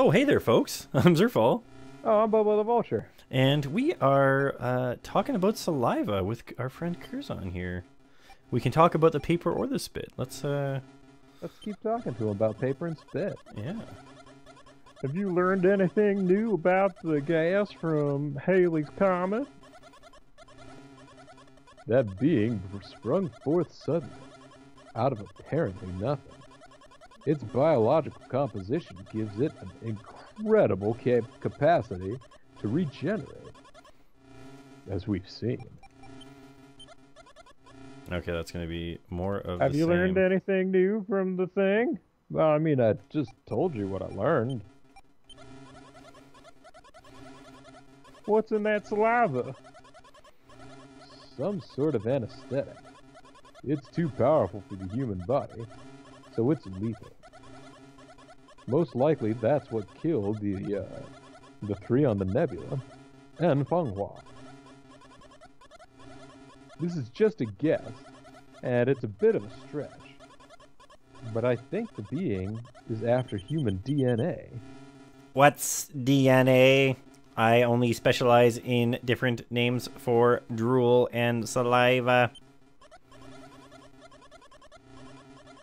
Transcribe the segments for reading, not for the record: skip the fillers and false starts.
Oh, hey there, folks. I'm Zerfall. Oh, I'm BoboTheVulture. And we are talking about saliva with our friend Curzon here. We can talk about the paper or the spit. Let's keep talking to him about paper and spit. Yeah. Have you learned anything new about the gas from Halley's Comet? That being sprung forth suddenly, out of apparently nothing. Its biological composition gives it an incredible capacity to regenerate, as we've seen. Okay, that's going to be more of Have the you same. learned anything new from the thing? Well, I mean, I just told you what I learned. What's in that saliva? Some sort of anesthetic. It's too powerful for the human body, so it's lethal. Most likely, that's what killed the three on the nebula, and Fenghua. This is just a guess, and it's a bit of a stretch. But I think the being is after human DNA. What's DNA? I only specialize in different names for drool and saliva.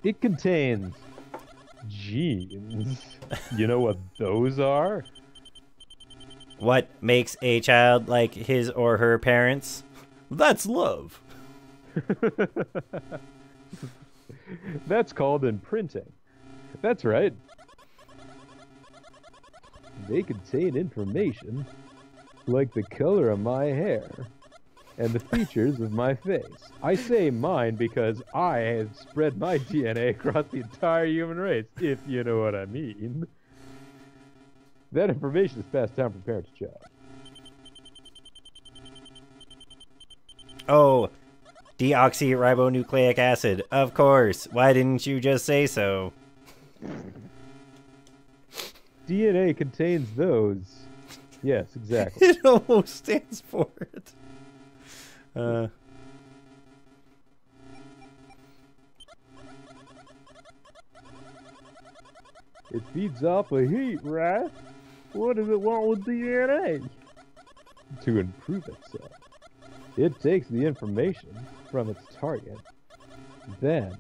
It contains genes. You know what those are? What makes a child like his or her parents? That's love. That's called imprinting. That's right. They contain information like the color of my hair and the features of my face. I say mine because I have spread my DNA across the entire human race, if you know what I mean. That information is passed down from parent to child. Oh, deoxyribonucleic acid. Of course. Why didn't you just say so? DNA contains those. Yes, exactly. It almost stands for it. It feeds off of heat, right? What does it want with DNA? To improve itself. It takes the information from its target, then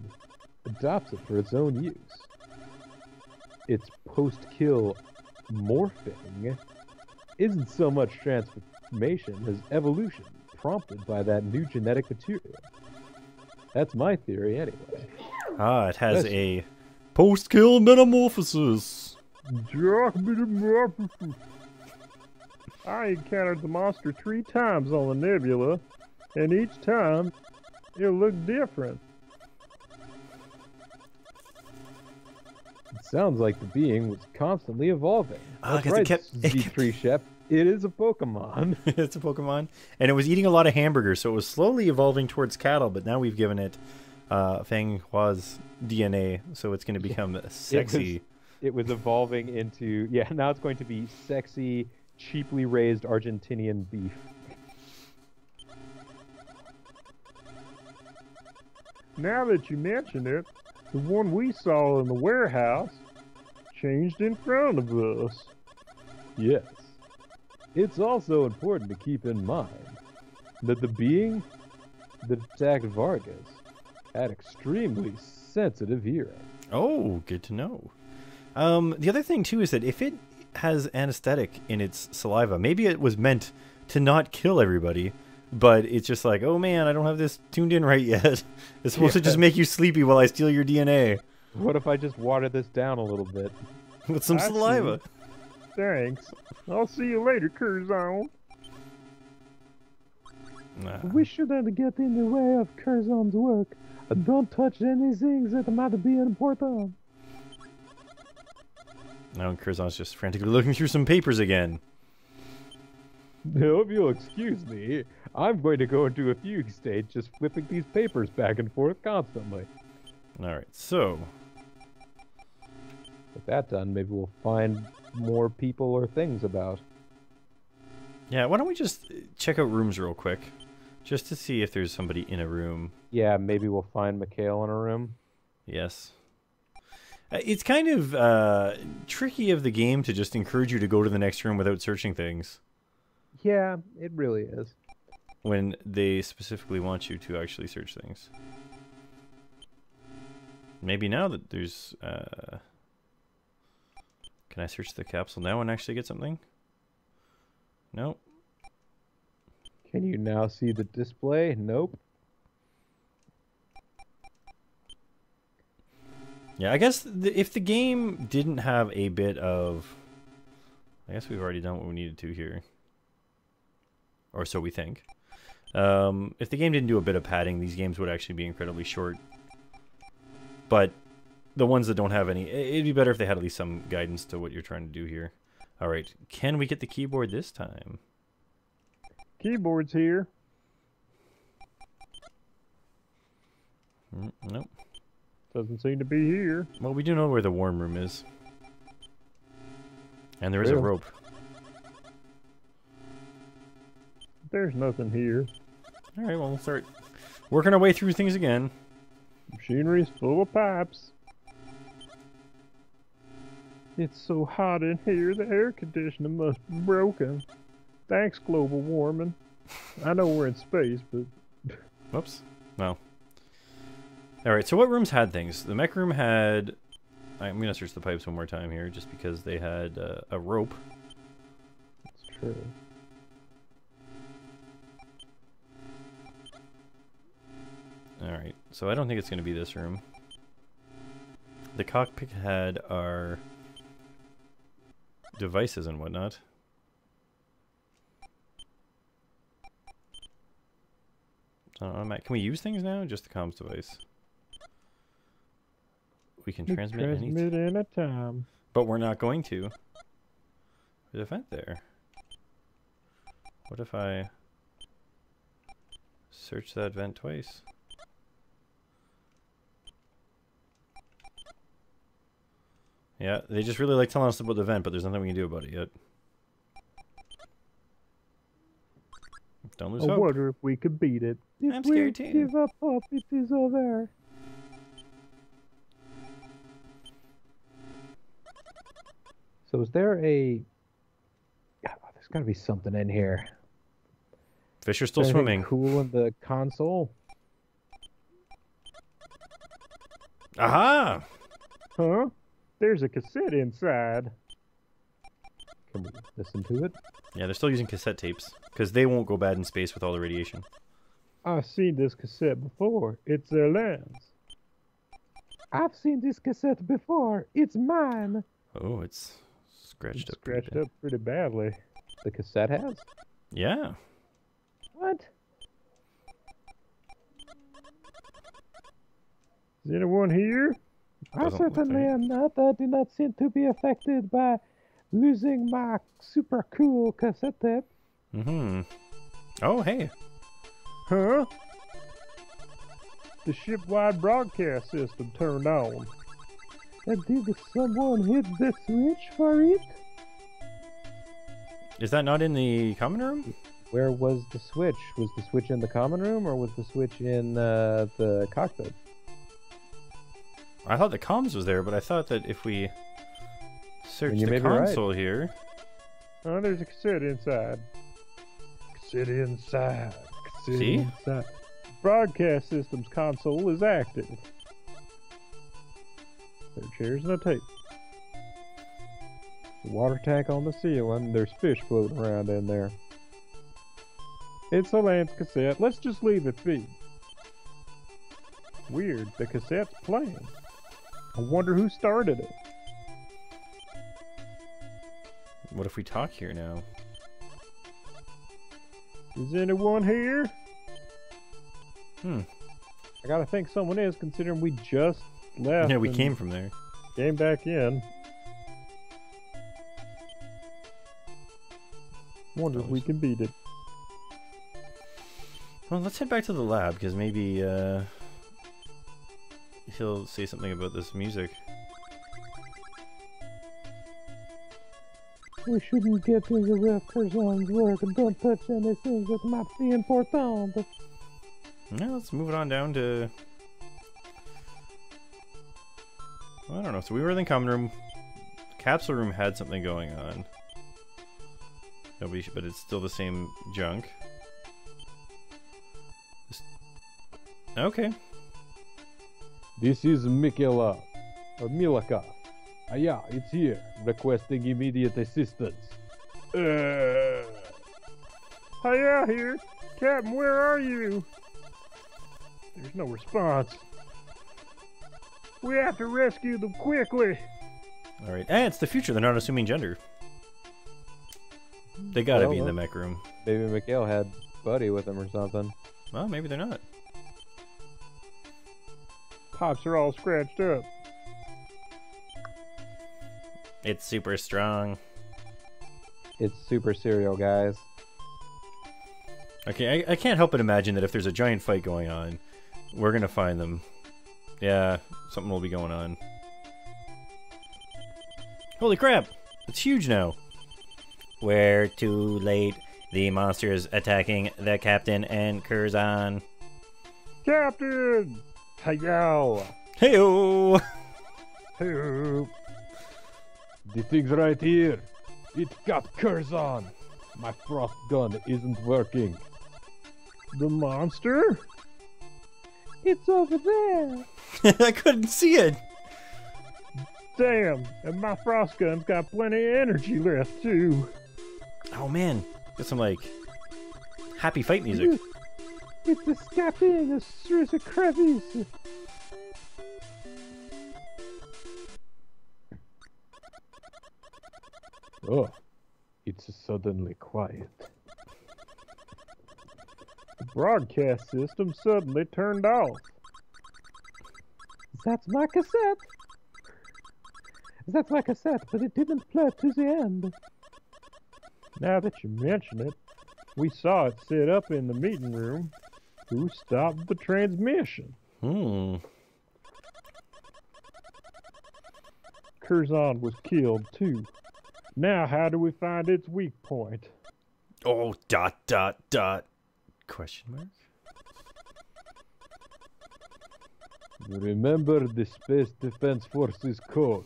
adopts it for its own use. Its post-kill morphing isn't so much transformation as evolution prompted by that new genetic material. That's my theory anyway. Ah, it has a post-kill metamorphosis. I encountered the monster 3 times on the nebula, and each time it looked different. It sounds like the being was constantly evolving. That's right, Z3 Chef. It is a Pokemon. It's a Pokemon. And it was eating a lot of hamburgers, so it was slowly evolving towards cattle, but now we've given it Fenghua's DNA, so it's going to become sexy. It was evolving into, yeah, now it's going to be sexy, cheaply raised Argentinian beef. Now that you mention it, the one we saw in the warehouse changed in front of us. Yes. It's also important to keep in mind that the being that attacked Vargas had extremely sensitive hearing. Oh, good to know. The other thing, too, is that if it has anesthetic in its saliva, maybe it was meant to not kill everybody, but it's just like, oh man, I don't have this tuned in right yet. It's supposed to just make you sleepy while I steal your DNA. What if I just water this down a little bit? With some saliva. Thanks. I'll see you later, Curzon. Nah. We shouldn't get in the way of Curzon's work. Don't touch any things that might be important. Now Curzon's just frantically looking through some papers again. Now, if you'll excuse me, I'm going to go into a fugue state just flipping these papers back and forth constantly. Alright, so with that done, maybe we'll find more people or things about. Yeah, why don't we just check out rooms real quick? Just to see if there's somebody in a room. Yeah, maybe we'll find Mikhail in a room. Yes. It's kind of tricky of the game to just encourage you to go to the next room without searching things. Yeah, it really is. When they specifically want you to actually search things. Maybe now that there's... Can I search the capsule now and actually get something? Nope. Can you now see the display? Nope. Yeah, I guess if the game didn't have a bit of... I guess we've already done what we needed to here. Or so we think. If the game didn't do a bit of padding, these games would actually be incredibly short. But the ones that don't have any... It'd be better if they had at least some guidance to what you're trying to do here. Alright, can we get the keyboard this time? Keyboard's here. Nope. Doesn't seem to be here. Well, we do know where the warm room is. And there is a rope. There's nothing here. Alright, well, we'll start working our way through things again. Machinery's full of pipes. It's so hot in here, the air conditioning must be broken. Thanks, global warming. I know we're in space, but... Whoops. Well. Alright, so what rooms had things? The mech room had... I'm going to search the pipes one more time here, just because they had a rope. That's true. Alright, so I don't think it's going to be this room. The cockpit had our devices and whatnot. Can we use things now? Just the comms device. We can transmit in a time. But we're not going to. There's a vent there. What if I search that vent twice? Yeah, they just really like telling us about the vent, but there's nothing we can do about it yet. Don't lose hope. I wonder if we could beat it. I'm scared too. Give up hope, it is over. So is there a... Oh, there's got to be something in here. Fish are still swimming. Cool in the console? Aha! Huh? There's a cassette inside. Can we listen to it? Yeah, they're still using cassette tapes, because they won't go bad in space with all the radiation. I've seen this cassette before. It's their lens. I've seen this cassette before. It's mine. Oh, it's scratched up. Scratched up pretty badly. The cassette has? Yeah. What? Is anyone here? I certainly am not. I do not seem to be affected by losing my super cool cassette tape. Mm-hmm. Oh, hey. Huh? The ship-wide broadcast system turned on. And did someone hit the switch for it? Is that not in the common room? Where was the switch? Was the switch in the common room, or was the switch in the cockpit? I thought the comms was there, but I thought that if we search the console here... Oh, there's a cassette inside. Cassette inside. Cassette inside. Broadcast system's console is active. There are chairs and a tape. The water tank on the ceiling. There's fish floating around in there. It's a Lance cassette. Let's just leave it be. Weird. The cassette's playing. I wonder who started it. What if we talk here now? Is anyone here? I gotta think someone is, considering we just left. Yeah, we came from there. Came back in. Wonder if we can beat it. Well, let's head back to the lab, because maybe he'll say something about this music. We shouldn't get in the reactor's work and don't touch anything that might be important. Now let's move it on down to... I don't know. So we were in the common room. Capsule room had something going on. Nobody, but it's still the same junk. Okay. This is Mikela, or Milaka. Yeah, it's here, requesting immediate assistance. Hiya here. Captain, where are you? There's no response. We have to rescue them quickly. Alright. And it's the future. They're not assuming gender. They gotta be in the mech room. Maybe Mikhail had Buddy with him or something. Well, maybe they're not. Pops are all scratched up. It's super strong. It's super cereal, guys. Okay, I can't help but imagine that if there's a giant fight going on, we're gonna find them. Yeah, something will be going on. Holy crap! It's huge now! We're too late. The monster's attacking the captain and Curzon. Captain! Hey-yo! Hey-o! Hey-o! The thing's right here. It got Curzon. My frost gun isn't working. The monster? It's over there. I couldn't see it. Damn, and my frost gun's got plenty of energy left too. Oh man, got some like happy fight music. It's escaping through the crevice. Oh, it's suddenly quiet. The broadcast system suddenly turned off. That's my cassette. That's my cassette, but it didn't play to the end. Now that you mention it, we saw it set up in the meeting room. Who stopped the transmission? Curzon was killed too. Now how do we find its weak point? Oh, ... Question mark? Remember the Space Defense Forces code.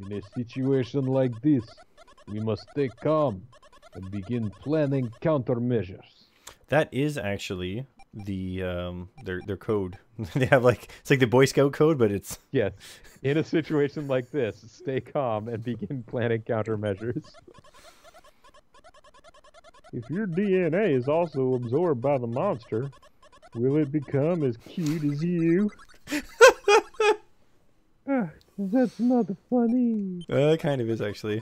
In a situation like this, we must stay calm and begin planning countermeasures. That is actually the their code. They have like it's like the Boy Scout code, but it's Yes. In a situation like this, stay calm and begin planning countermeasures. If your DNA is also absorbed by the monster, will it become as cute as you? That's not funny. it kind of is actually.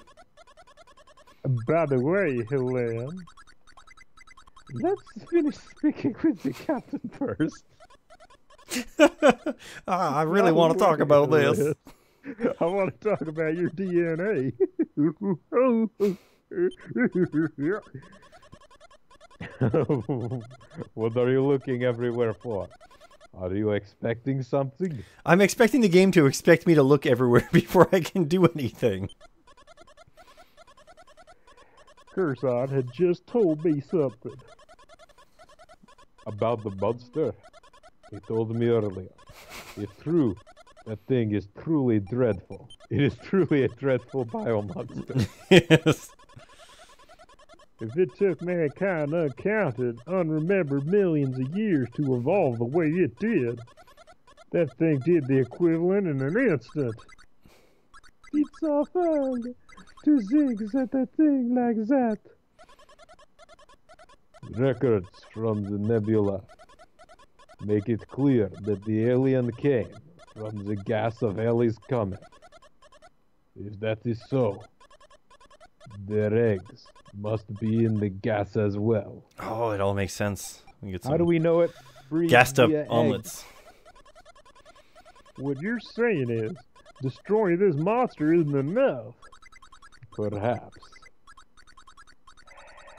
By the way, Helene, let's finish speaking with the captain first. I really want to talk about this. I want to talk about your DNA. What are you looking everywhere for? Are you expecting something? I'm expecting the game to expect me to look everywhere before I can do anything. Curzon had just told me something. About the monster? He told me earlier. It's true. That thing is truly dreadful. It is truly a dreadful biomonster. Yes. If it took mankind uncounted, unremembered millions of years to evolve the way it did, that thing did the equivalent in an instant. It's awful to think that a thing like that. Records from the nebula make it clear that the alien came from the gas of Halley's Comet. If that is so, their eggs must be in the gas as well. Oh, it all makes sense. We get some How do we know it? gassed up via omelets. What you're saying is, destroying this monster isn't enough. Perhaps.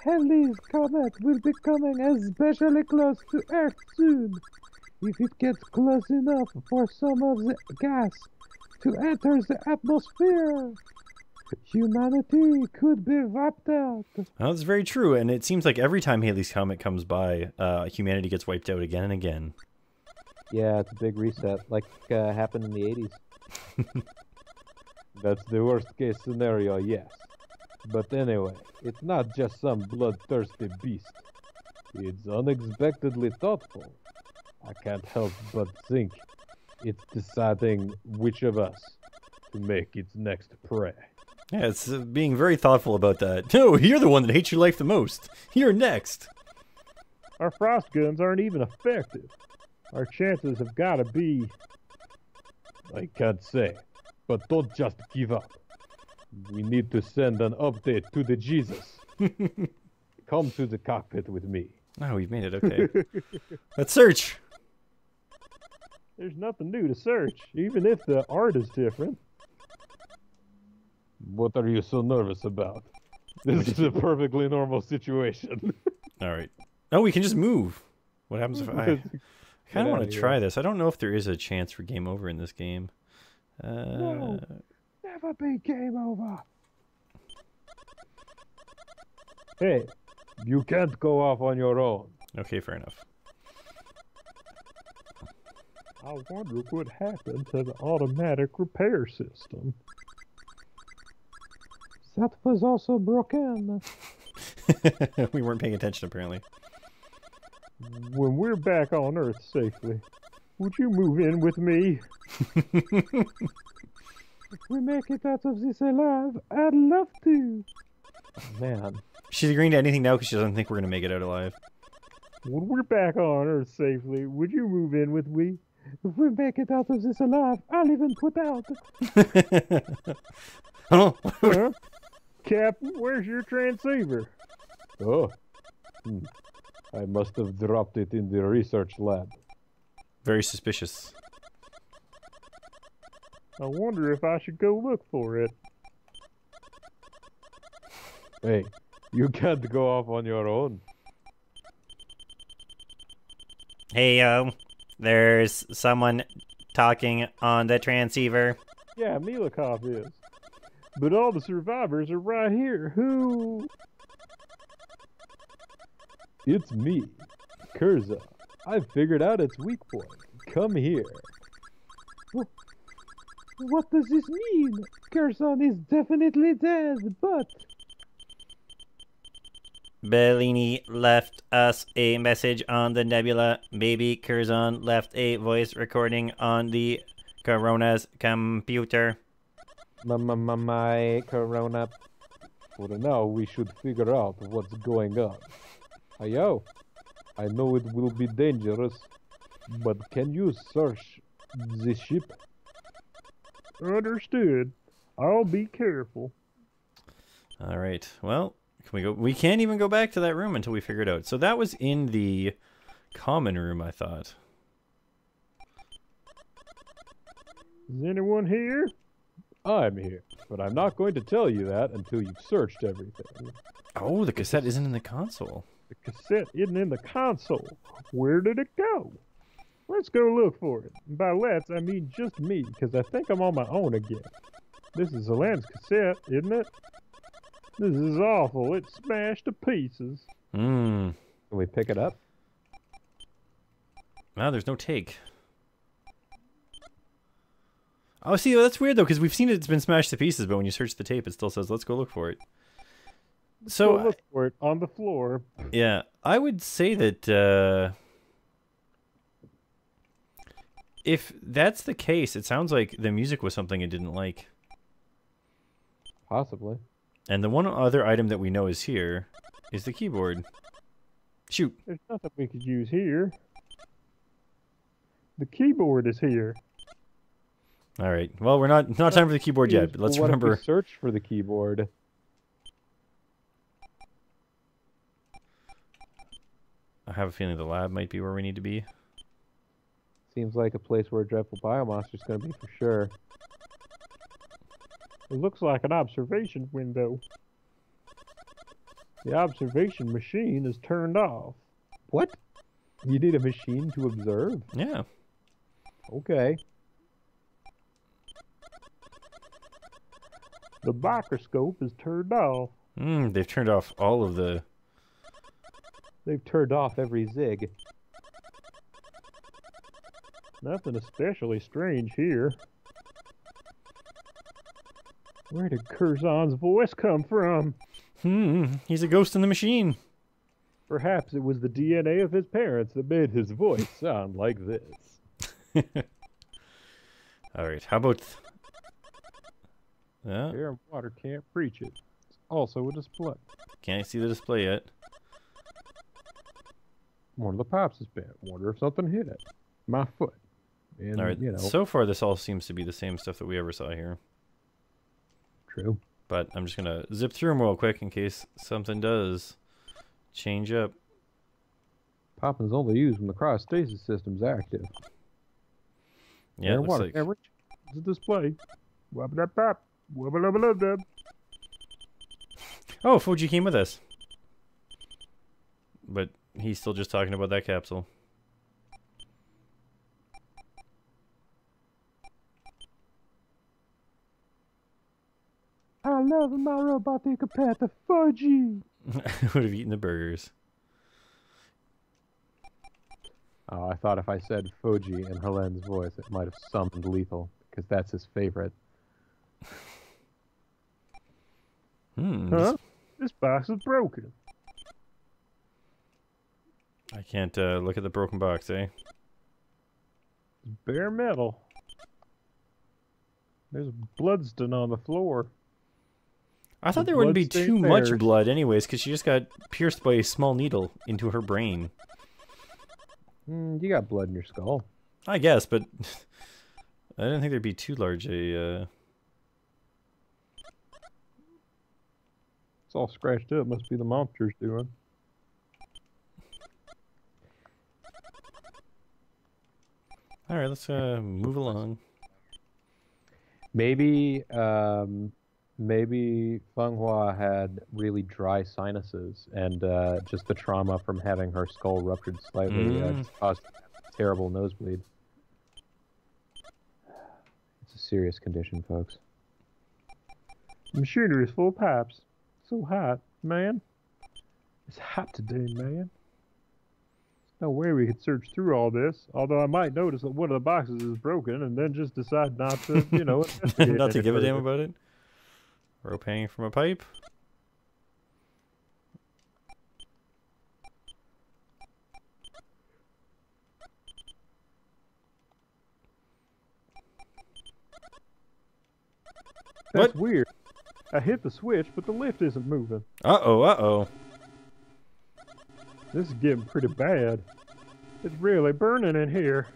Halley's Comet will be coming especially close to Earth soon. If it gets close enough for some of the gas to enter the atmosphere, humanity could be wiped out. Well, that's very true, and it seems like every time Halley's Comet comes by, humanity gets wiped out again and again. Yeah, it's a big reset, like happened in the 80s. That's the worst case scenario, yes. But anyway, it's not just some bloodthirsty beast. It's unexpectedly thoughtful. I can't help but think it's deciding which of us to make its next prey. Yeah, it's being very thoughtful about that. No, you're the one that hates your life the most. You're next. Our frost guns aren't even effective. Our chances have got to be... I can't say, but don't just give up. We need to send an update to the Jesus. Come to the cockpit with me. Oh, we've made it. Okay. Let's search. There's nothing new to search, even if the art is different. What are you so nervous about? This is a perfectly normal situation. All right. Oh, we can just move. What happens if I kind of want to try this? I don't know if there is a chance for game over in this game. No, never be game over. Hey, you can't go off on your own. Okay, fair enough. I wonder what happened to the automatic repair system. That was also broken. We weren't paying attention, apparently. When we're back on Earth safely, would you move in with me? If we make it out of this alive, I'd love to. Oh, man. She's agreeing to anything now because she doesn't think we're going to make it out alive. When we're back on Earth safely, would you move in with me? If we make it out of this alive, I'll even put out. Oh. Huh? Captain, where's your transceiver? Oh. I must have dropped it in the research lab. Very suspicious. I wonder if I should go look for it. Hey, you can't go off on your own. Hey, there's someone talking on the transceiver. Yeah, Milikov is. But all the survivors are right here. Who? It's me, Kurza. I've figured out its weak point. Come here. What does this mean? Curzon is definitely dead, but... Bellini left us a message on the nebula. Baby Curzon left a voice recording on the Corona's computer. My Corona. For now, we should figure out what's going on. Yo, I know it will be dangerous, but can you search the ship? Understood. I'll be careful. All right. Well, can we go? We can't even go back to that room until we figure it out. So that was in the common room, I thought. Is anyone here? I'm here, but I'm not going to tell you that until you've searched everything. Oh, the cassette isn't in the console. The cassette isn't in the console. Where did it go? Let's go look for it. And by let's, I mean just me, because I think I'm on my own again. This is Alain's cassette, isn't it? This is awful. It's smashed to pieces. Can we pick it up? Wow, there's no take. Oh, see, that's weird, though, because we've seen it's been smashed to pieces, but when you search the tape, it still says, let's go look for it. So, go look for it on the floor. Yeah, I would say that if that's the case, it sounds like the music was something it didn't like. Possibly. And the one other item that we know is here is the keyboard. Shoot. There's nothing we could use here. The keyboard is here. All right. Well, we're not time for the keyboard yet, but let's remember. What if we search for the keyboard? I have a feeling the lab might be where we need to be. Seems like a place where a dreadful biomonster's going to be for sure. It looks like an observation window. The observation machine is turned off. What? You need a machine to observe? Yeah. Okay. The microscope is turned off. They've turned off all of the... They've turned off every zig. Nothing especially strange here. Where did Curzon's voice come from? He's a ghost in the machine. Perhaps it was the DNA of his parents that made his voice sound like this. Alright, how about... Air and water can't preach it. It's also a display. Can't see the display yet. One of the pops is bent. Wonder if something hit it. My foot. And, Alright, you know, so far this all seems to be the same stuff that we ever saw here. true. But I'm just gonna zip through them real quick in case something does change up. Poppin's only used when the cryostasis system's active. Yeah, Air it and looks water like... can't reach it. It's a display. Wub-a-dub-bop. Wub-a-lub-a-lub-dub. Oh, Fuji came with us. But he's still just talking about that capsule. I love my robotic pet, the Fuji. Would have eaten the burgers. Oh, I thought if I said Fuji in Helen's voice, it might have summoned Lethal, because that's his favorite. Huh? This box is broken. I can't look at the broken box, eh? It's bare metal. There's bloodstain on the floor. I thought there wouldn't be too Bloodstained much bears. blood anyways, because she just got pierced by a small needle into her brain. You got blood in your skull. I guess, but I didn't think there'd be too large a... It's all scratched up. Must be the monsters doing. Alright, let's move along. Maybe, maybe Fenghua had really dry sinuses, and just the trauma from having her skull ruptured slightly just caused a terrible nosebleed. It's a serious condition, folks. The machinery is full of pipes. So hot, man. It's hot today, man. No way we could search through all this, although I might notice that one of the boxes is broken and then just decide not to, you know, investigate Not to any give a damn further. about it. Rope hanging from a pipe. That's What? weird. I hit the switch, but the lift isn't moving. Uh-oh, uh-oh. This is getting pretty bad. It's really burning in here.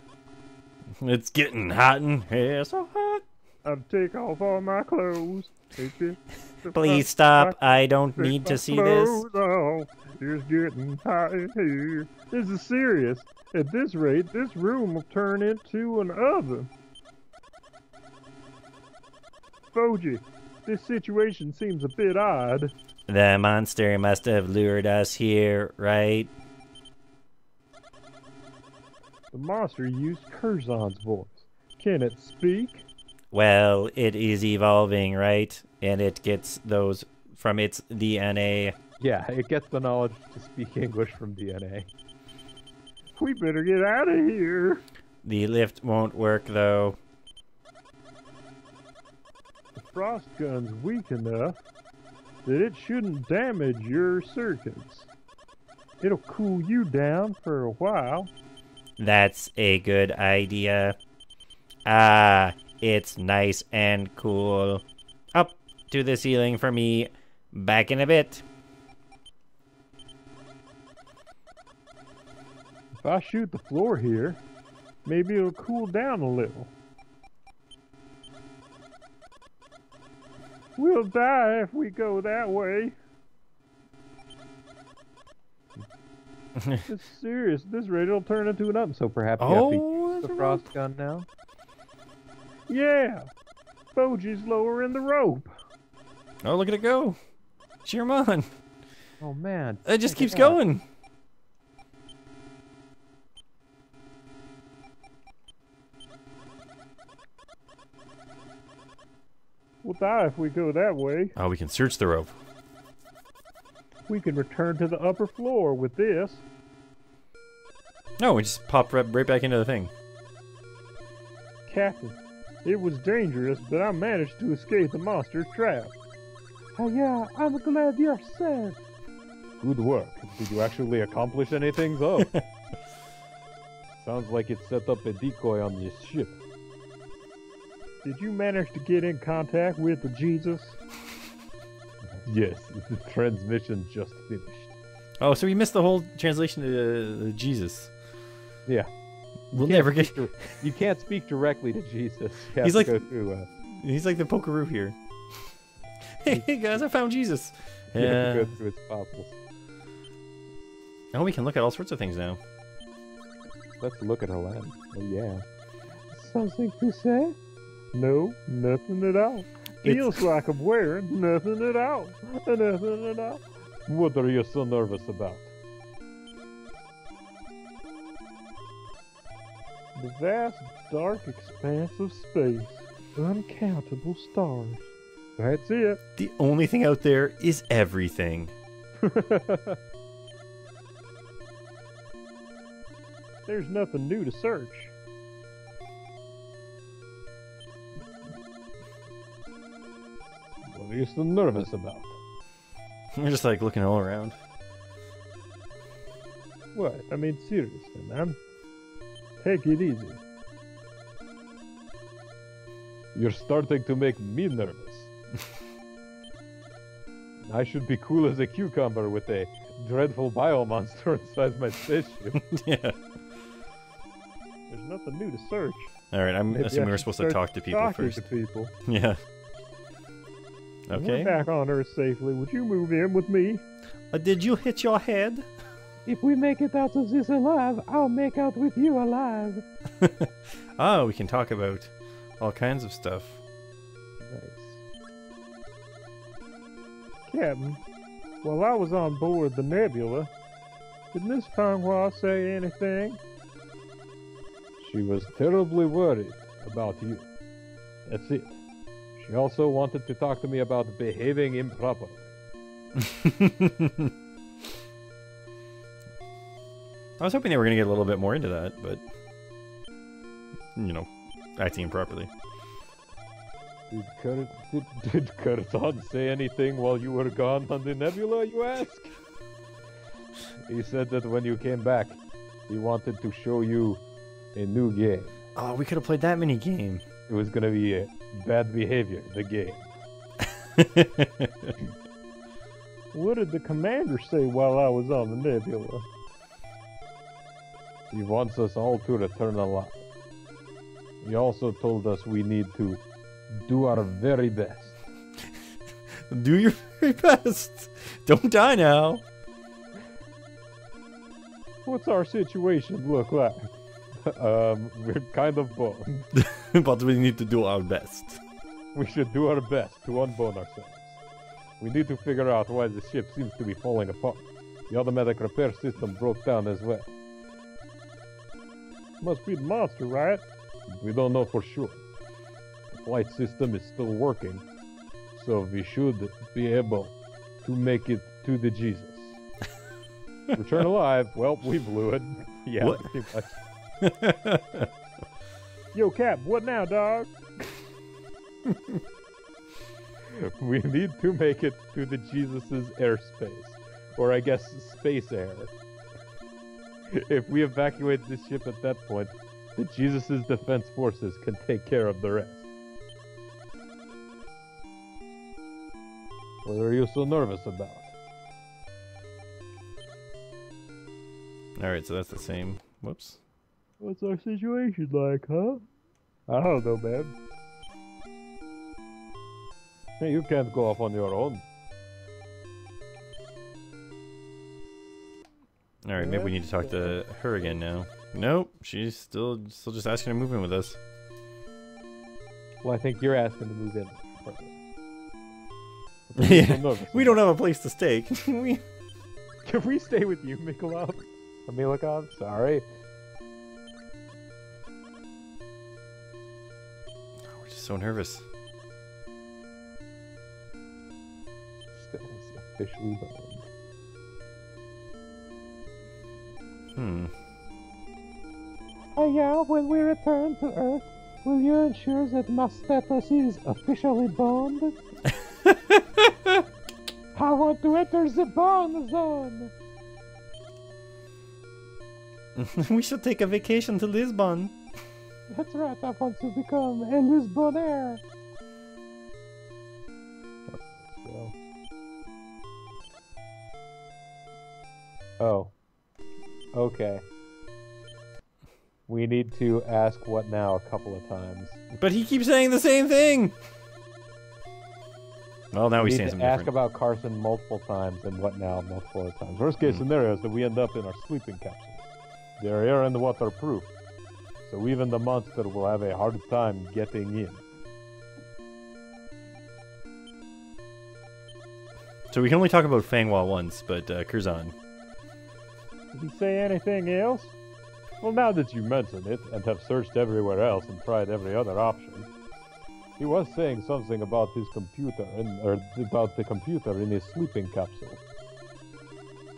It's getting hot in here, so hot. I'll take off all my clothes. Please stop. I don't need to see this. Off. It's getting hot in here. This is serious. At this rate, this room will turn into an oven. Fuji, this situation seems a bit odd. The monster must have lured us here, right? The monster used Curzon's voice. Can it speak? Well, it is evolving, right? And it gets those from its DNA. Yeah, it gets the knowledge to speak English from DNA. We better get out of here. The lift won't work, though. The frost gun's weak enough that it shouldn't damage your circuits. It'll cool you down for a while. That's a good idea. Ah, it's nice and cool. Up to the ceiling for me. Back in a bit. If I shoot the floor here, maybe it'll cool down a little. We'll die if we go that way. It's serious. This rate will turn into an oven. So perhaps you have to use the frost gun now? Yeah! Fuji's lowering the rope. Oh, look at it go. Cheer him on. Oh man. It just check keeps it out. going. We'll die if we go that way. Oh, we can search the rope. We can return to the upper floor with this. No, we just pop right back into the thing. Captain, It was dangerous, but I managed to escape the monster's trap. Oh yeah, I'm glad you're safe. Good work. Did you actually accomplish anything, though? Sounds like it set up a decoy on this ship. Did you manage to get in contact with the Jesus? Yes, the transmission just finished. Oh, so we missed the whole translation to Jesus. Yeah. We'll never get... You can't speak directly to Jesus. You He's have like to go through, He's like the Pokeroo here. Hey guys, I found Jesus. you have to go through its fossils. Oh, we can look at all sorts of things now. Let's look at her land. Oh yeah. Something to say? No, nothing at all. Feels like I'm wearing nothing at all. Nothing at all. What are you so nervous about? The vast, dark expanse of space. Uncountable stars. That's it. The only thing out there is everything. There's nothing new to search. What are you so nervous about? We're just like looking all around. What? I mean, seriously, man. Take it easy. You're starting to make me nervous. I should be cool as a cucumber with a dreadful bio monster inside my spaceship. Yeah. There's nothing new to search. Alright, I'm Maybe assuming I we're should supposed to start talk to people talking first. to people. Yeah. We're Okay. back on Earth safely. Would you move in with me? Did you hit your head? If we make it out of this alive, I'll make out with you alive. Oh, we can talk about all kinds of stuff. Nice. Captain, while I was on board the Nebula, did Miss Fanghua say anything? She was terribly worried about you. That's it. She also wanted to talk to me about behaving improperly. I was hoping they were going to get a little bit more into that, but... You know, acting improperly. Did Curtin say anything while you were gone on the Nebula, you ask? He said that when you came back, he wanted to show you a new game. Oh, we could have played that mini game. It was gonna be a bad behavior, the game. What did the commander say while I was on the Nebula? He wants us all to return alive. He also told us we need to do our very best. Do your very best. Don't die now. What's our situation look like? We're kind of boned. But we need to do our best. We should do our best to unbone ourselves. We need to figure out why the ship seems to be falling apart. The automatic repair system broke down as well. Must be the monster, right? We don't know for sure. The flight system is still working, so we should be able to make it to the Jesus. Return alive? Well, we blew it. Yeah, What? pretty much. Yo, Cap, what now, dog? We need to make it to the Jesus's airspace. Or I guess space air. If we evacuate this ship at that point, the Jesus's defense forces can take care of the rest. What are you so nervous about? Alright, so that's the same. Whoops. What's our situation like, huh? I don't know, man. Hey, you can't go off on your own. Alright, maybe we need to talk to her again now. Nope, she's still just asking to move in with us. Well, I think you're asking to move in. Yeah, we don't have a place to stay. Can we stay with you, Mikolov? Or Milikov? Sorry. Oh, we're just so nervous. Status officially burned. Hmm. Oh yeah, when we return to Earth, Will you ensure that my status is officially bond? I want to enter the bond zone! We should take a vacation to Lisbon. That's right, I want to become a Lisbonaire. So. Oh. Okay. We need to ask what now a couple of times. But he keeps saying the same thing! Well, now he's saying something ask different. about Carson multiple times and what now multiple other times. Worst case scenario is that we end up in our sleeping capsules. They're air and waterproof, so even the monster will have a hard time getting in. So we can only talk about Fanghua once, but Curzon. Did he say anything else? Well, now that you mention it, and have searched everywhere else and tried every other option, he was saying something about his computer, or about the computer in his sleeping capsule.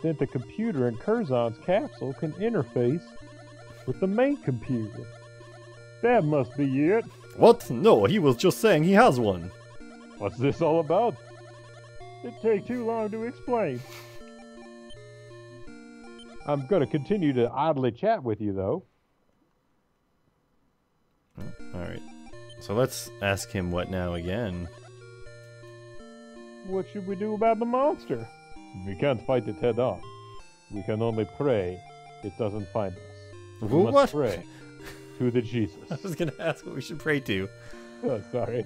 That the computer in Curzon's capsule can interface with the main computer. That must be it. What? No, he was just saying he has one. What's this all about? It'd take too long to explain. I'm gonna continue to idly chat with you, though. Alright. So let's ask him what now again. What should we do about the monster? We can't fight it head on. We can only pray it doesn't find us. We must pray to the Jesus. I was gonna ask what we should pray to. Oh, sorry.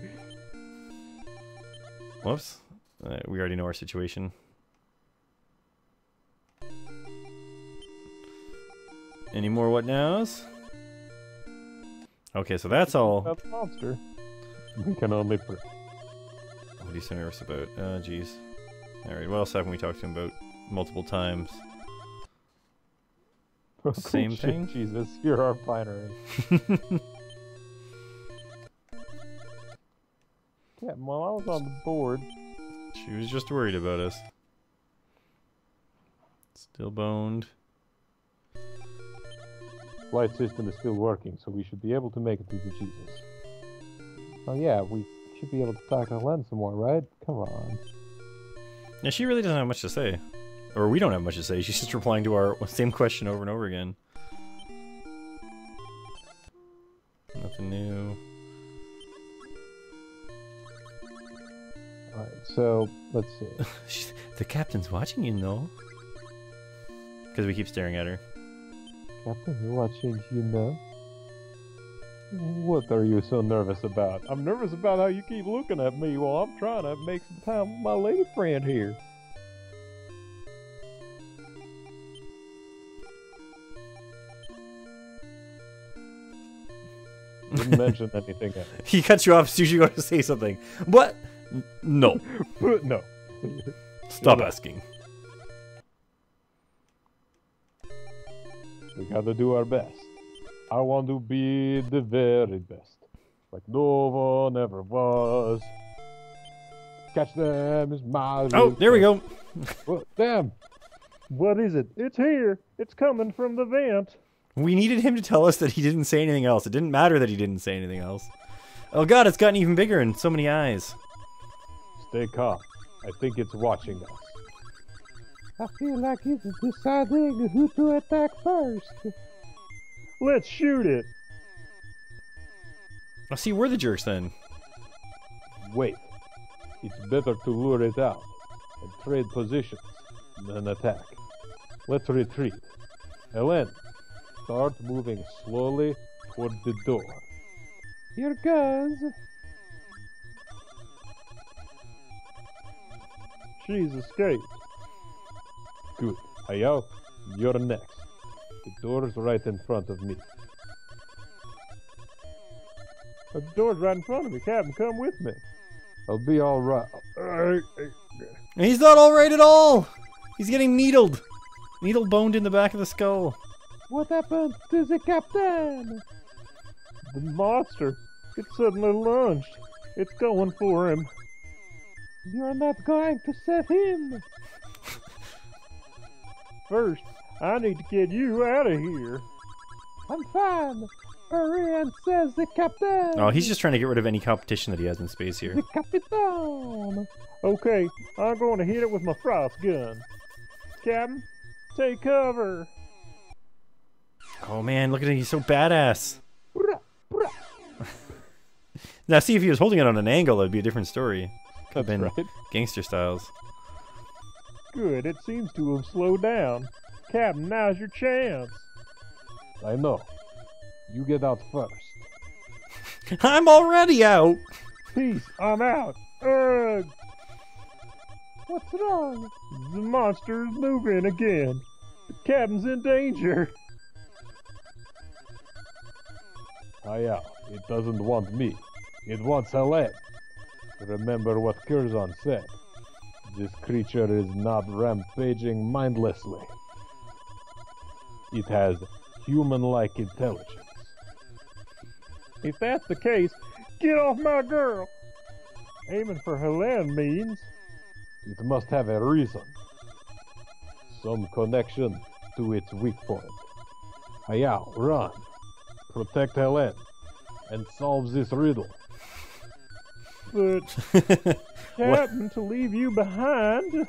Whoops. We already know our situation. Any more what nows? Okay, so that's all. About the monster. We can only pray. What are you so nervous about? Jeez. Alright, what else haven't we talked to him about multiple times? Same thing? Jesus, you're our binary. Yeah, while I was on the board. She was just worried about us. Still boned. Flight system is still working, so we should be able to make it to the Jesus. Oh yeah, we should be able to talk to Len some more, right? Come on. Yeah, she really doesn't have much to say. Or we don't have much to say. She's just replying to our same question over and over again. Nothing new. Alright, so, let's see. The captain's watching you, know. Because we keep staring at her. Captain, you're watching, you know? What are you so nervous about? I'm nervous about how you keep looking at me while I'm trying to make some time with my lady friend here. Didn't mention anything else. He cuts you off as soon as you go to say something. What? No. No. Stop asking. We gotta do our best. I want to be the very best. Like no one ever was. Catch them is my... Oh, there we go. Well, damn. What is it? It's here. It's coming from the vent. We needed him to tell us that he didn't say anything else. It didn't matter that he didn't say anything else. Oh god, it's gotten even bigger and so many eyes. Stay calm. I think it's watching us. I feel like it's deciding who to attack first. Let's shoot it. Oh, see, we're the jerks then. Wait. It's better to lure it out and trade positions than attack. Let's retreat. Helen, start moving slowly toward the door. Here goes. She's escaped. Good. Hayao, you're next. The door's right in front of me. The door's right in front of me. Captain, come with me. I'll be all right. He's not alright at all! He's getting needled. Needle boned in the back of the skull. What happened to the captain? The monster. It suddenly lunged. It's going for him. You're not going to save him. First, I need to get you out of here. I'm fine. Orion says the captain. Oh, he's just trying to get rid of any competition that he has in space here. The captain. Okay, I'm going to hit it with my frost gun. Captain, take cover. Oh man, look at him, he's so badass. Now see, if he was holding it on an angle, that'd be a different story. Could have been right. Gangster styles. Good, it seems to have slowed down. Captain, now's your chance. I know. You get out first. I'm already out! Peace, I'm out. Ugh. What's wrong? The monster's moving again. The captain's in danger. Yeah, it doesn't want me. It wants Helen. Remember what Curzon said. This creature is not rampaging mindlessly. It has human-like intelligence. If that's the case, get off my girl! Aiming for Helen means... It must have a reason. Some connection to its weak point. Hayao, run. Protect Helen. And solve this riddle. But, Captain, to leave you behind,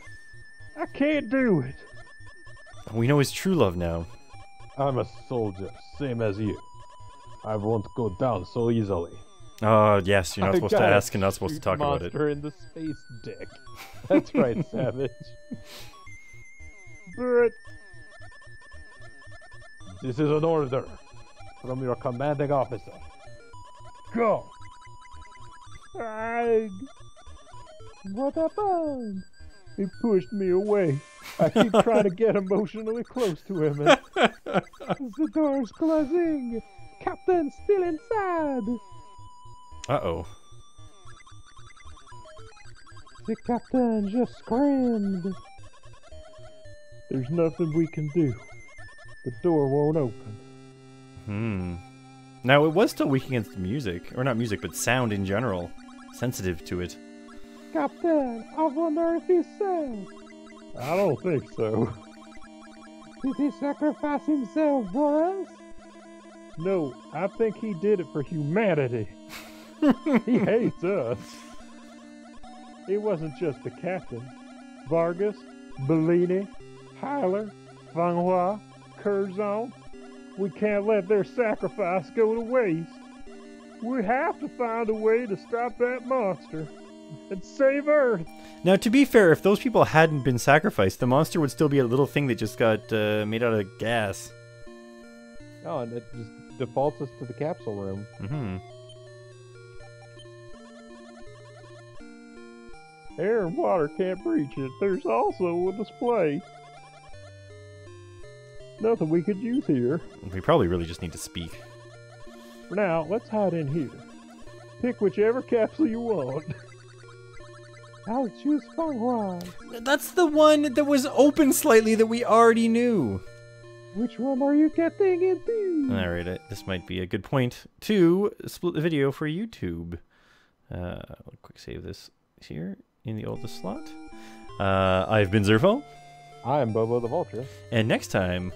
I can't do it. We know his true love now. I'm a soldier, same as you. I won't go down so easily. Oh, yes, you're not supposed to ask and not supposed to talk about it. Monster in the space dick. That's right, Savage. But... This is an order from your commanding officer. Go! What happened? He pushed me away. I keep trying to get emotionally close to him. And the door's closing. Captain's still inside. Uh-oh. The captain just screamed. There's nothing we can do. The door won't open. Now, it was still weak against music. Or not music, but sound in general. Sensitive to it. Captain, I wonder if he's safe. I don't think so. Did he sacrifice himself for us? No, I think he did it for humanity. He hates us. It wasn't just the captain. Vargas, Bellini, Hyler, Fanghua, Curzon. We can't let their sacrifice go to waste. We have to find a way to stop that monster and save Earth. Now, to be fair, if those people hadn't been sacrificed, the monster would still be a little thing that just got made out of gas. Oh, and it just defaults us to the capsule room. Air and water can't breach it. There's also a display. Nothing we could use here. We probably really just need to speak. For now, let's hide in here. Pick whichever capsule you want. I'll choose Fanghua. That's the one that was open slightly that we already knew. Which one are you getting into? Alright, this might be a good point to split the video for YouTube. I'll quick save this here in the oldest slot. I've been Zerfall. I'm BoboTheVulture. And next time,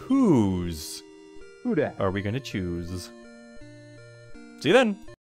who dat? are we going to choose? See you then!